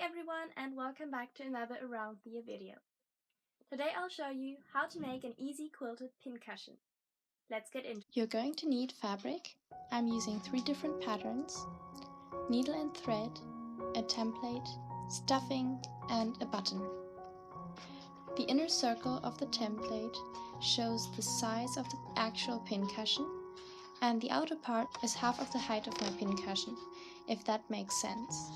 everyone, and welcome back to another Around the Ear video. Today I'll show you how to make an easy quilted pincushion. Let's get into it. You're going to need fabric. I'm using 3 different patterns: needle and thread, a template, stuffing, and a button. The inner circle of the template shows the size of the actual pincushion, and the outer part is half of the height of my pincushion, if that makes sense.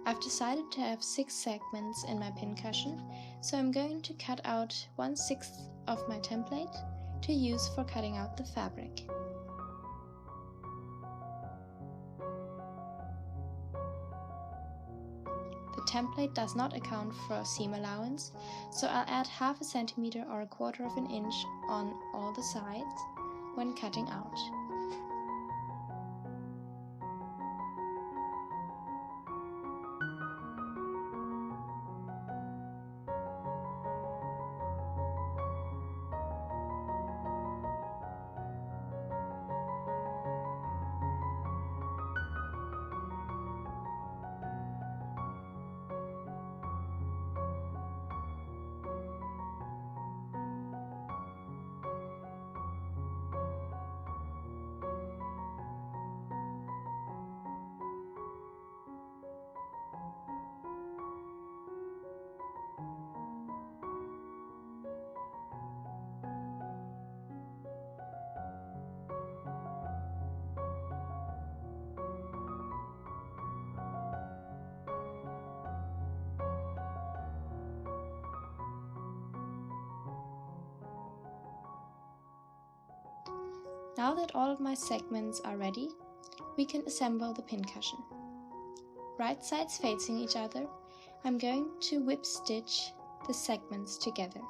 I've decided to have 6 segments in my pincushion, so I'm going to cut out 1/6 of my template to use for cutting out the fabric. The template does not account for seam allowance, so I'll add 1/2 centimeter or 1/4 inch on all the sides when cutting out. Now that all of my segments are ready, we can assemble the pincushion. Right sides facing each other, I'm going to whip stitch the segments together.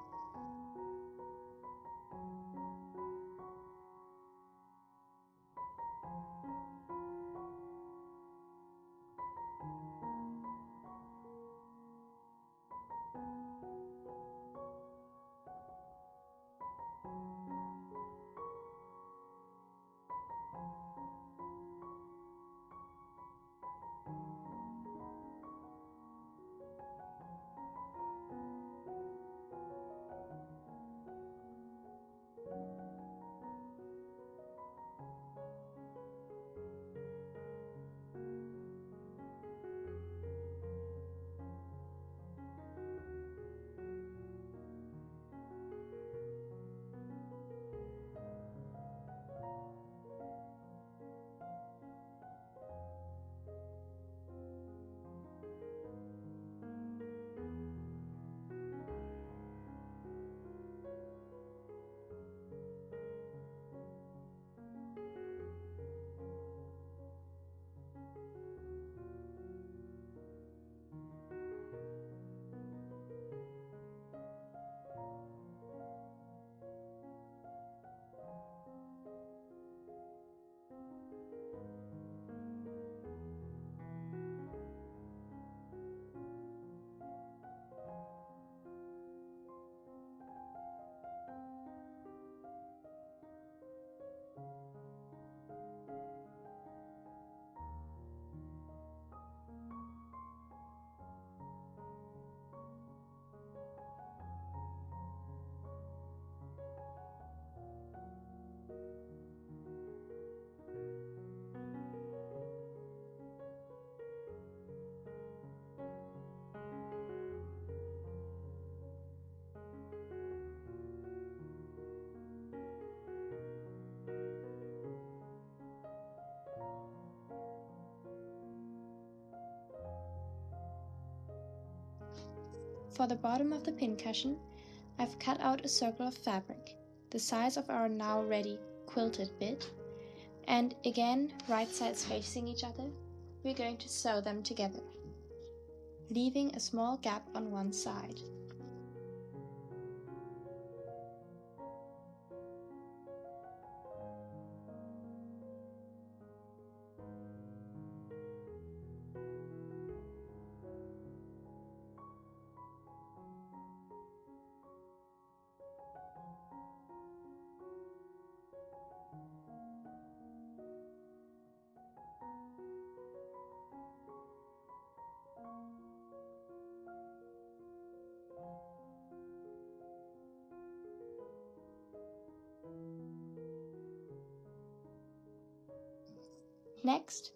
For the bottom of the pincushion, I've cut out a circle of fabric, the size of our now ready quilted bit, and again, right sides facing each other, we're going to sew them together, leaving a small gap on one side. Next,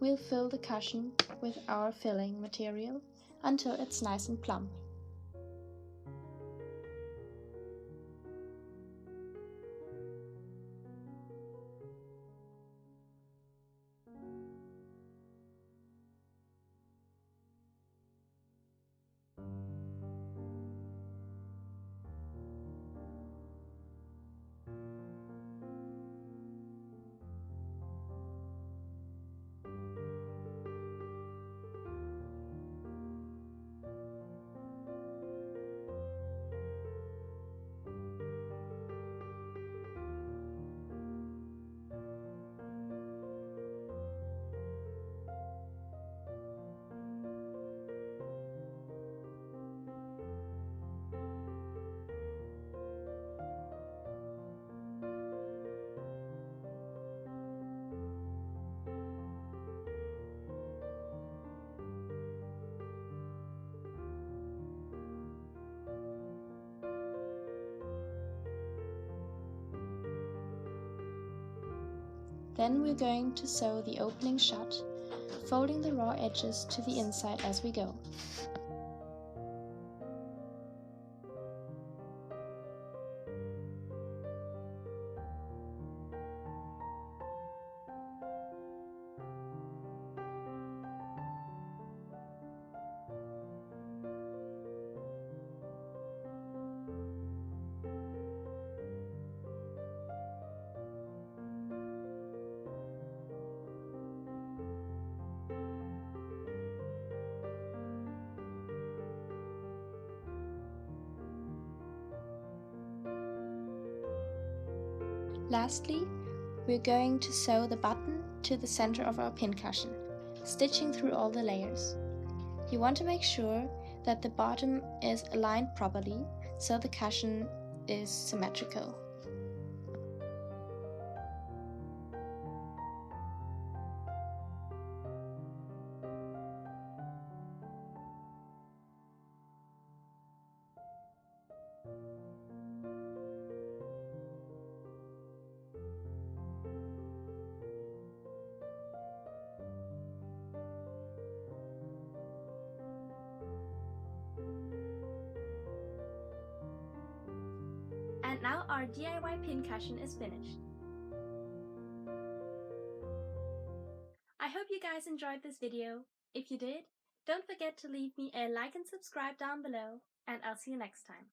we'll fill the cushion with our filling material until it's nice and plump. Then we're going to sew the opening shut, folding the raw edges to the inside as we go. Lastly, we're going to sew the button to the center of our pincushion, stitching through all the layers. You want to make sure that the bottom is aligned properly so the cushion is symmetrical. And now our DIY pincushion is finished. I hope you guys enjoyed this video. If you did, don't forget to leave me a like and subscribe down below, and I'll see you next time.